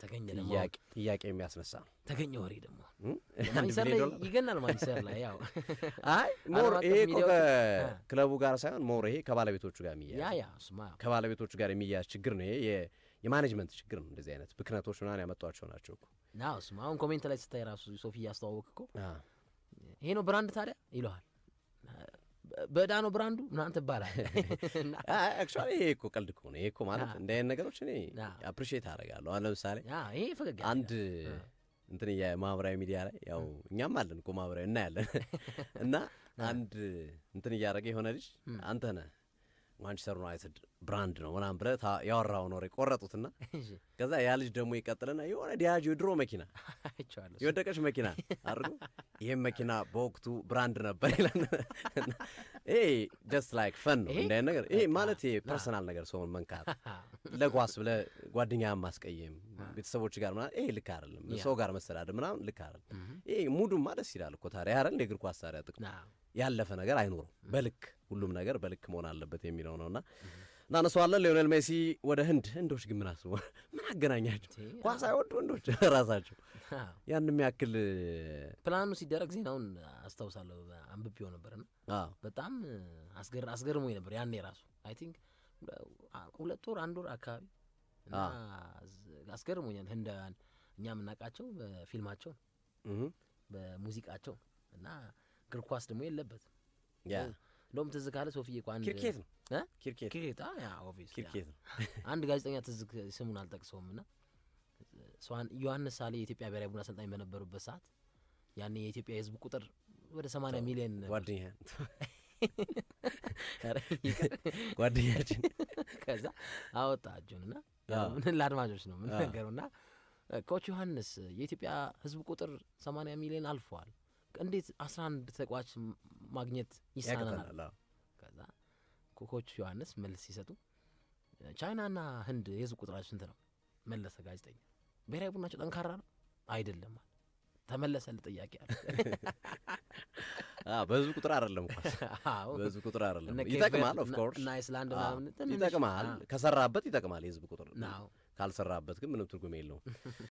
ተገኘ ደግሞ ጥያቄ የሚያስነሳ ነው። ተገኘ ወሬ ደግሞ ማንቸስተር ላይ ይገናል። ማንቸስተር ላይ ያው አይ ሞር ይሄ ክለቡ ጋር ሳይሆን ሞር ይሄ ከባለቤቶቹ ጋር ከባለቤቶቹ ጋር የሚያያዝ ችግር ነው። ይሄ የማኔጅመንት ችግር ነው። እንደዚህ አይነት ብክነቶች ምናምን ያመጧቸው ናቸው እኮ ናው እሱማ አሁን ኮሜንት ላይ ስታይ ራሱ ሶፊ ያስተዋወቅ እኮ ይሄ ነው ብራንድ ታዲያ ይለዋል። በዕዳ ነው ብራንዱ ምናምን ትባላለህ። አክቹዋሊ ይሄ እኮ ቀልድ እኮ ነው። ይሄ እኮ ማለት እንደ አይነት ነገሮች እኔ አፕሪሺየት አደርጋለሁ። አሁን ለምሳሌ ይሄ ፈገግ አንድ እንትን የማህበራዊ ሚዲያ ላይ ያው እኛም አለን እኮ ማህበራዊ እናያለን እና አንድ እንትን እያደረገ የሆነ ልጅ አንተ ነህ ማንቸስተር ዩናይትድ ብራንድ ነው ምናምን ብለህ ያወራውን ወሬ ቆረጡትና ከዛ ያ ልጅ ደግሞ ይቀጥልና የሆነ ዲያጆ የድሮ መኪና የወደቀች መኪና አድርጎ ይህም መኪና በወቅቱ ብራንድ ነበር ይላል። ይሄ ጀስት ላይክ ፈን ነው እንዳይነት ነገር። ይሄ ማለት ይሄ ፐርሰናል ነገር ሰውን መንካት ለጓስ ብለህ ጓደኛህን ማስቀየም ቤተሰቦች ጋር ምናምን ይሄ ልክ አይደለም። ሰው ጋር መሰዳደብ ምናምን ልክ አይደለም። ይሄ ሙዱማ ደስ ይላል እኮ ታዲያ አይደል እንደ እግር ኳስ ታዲያ ጥቅም ያለፈ ነገር አይኖርም። በልክ ሁሉም ነገር በልክ መሆን አለበት የሚለው ነውና እናነሳዋለን። ሊዮኔል ሜሲ ወደ ህንዶች ግን ምን አስበው ምን አገናኛቸው? ኳስ አይወዱ ህንዶች ራሳቸው ያንም ያክል ፕላኑ ሲደረግ ዜናውን አስታውሳለሁ አንብቤው ነበርና በጣም አስገርሞኝ ነበር ያኔ ራሱ አይ ቲንክ 2 ወር 1 ወር አካባቢ እና አስገርሞኛል። ህንዳውያን እኛ የምናውቃቸው በፊልማቸው በሙዚቃቸው እና እግር ኳስ ደግሞ የለበትም። እንደውም ትዝ ካለ ሶፊዬ እኮ አንድ ክሪኬት ነው ክሪኬት ኦብቪየስ ክሪኬት ነው። አንድ ጋዜጠኛ ትዝ ስሙን አልጠቅሰውም እና ዮሐንስ ሳሌ የኢትዮጵያ ብሔራዊ ቡድን አሰልጣኝ በነበሩበት ሰዓት ያኔ የኢትዮጵያ የህዝብ ቁጥር ወደ 80 ሚሊዮን ጓደኛችን ከዛ አወጣ እጁንና ምን ለአድማጮች ነው ምን ነገሩና ኮች ዮሐንስ የኢትዮጵያ ህዝብ ቁጥር 80 ሚሊዮን አልፏል፣ እንዴት 11 ተጫዋች ማግኘት ይሳናል? ከዛ ኮች ዮሐንስ መልስ ሲሰጡ ቻይናና ህንድ የህዝብ ቁጥራቸው ስንት ነው? መለሰ ጋዜጠኛ። ብሔራዊ ቡድናቸው ጠንካራ ነው አይደለም? ተመለሰ ለጥያቄ አለ። በህዝብ ቁጥር አይደለም ኳስ በህዝብ ቁጥር አይደለም። ይጠቅማል ኦፍ ኮርስ እና አይስላንድ ምናምን ይጠቅማል፣ ከሰራበት ይጠቅማል የህዝብ ቁጥር ካልሰራበት ግን ምንም ትርጉም የለውም።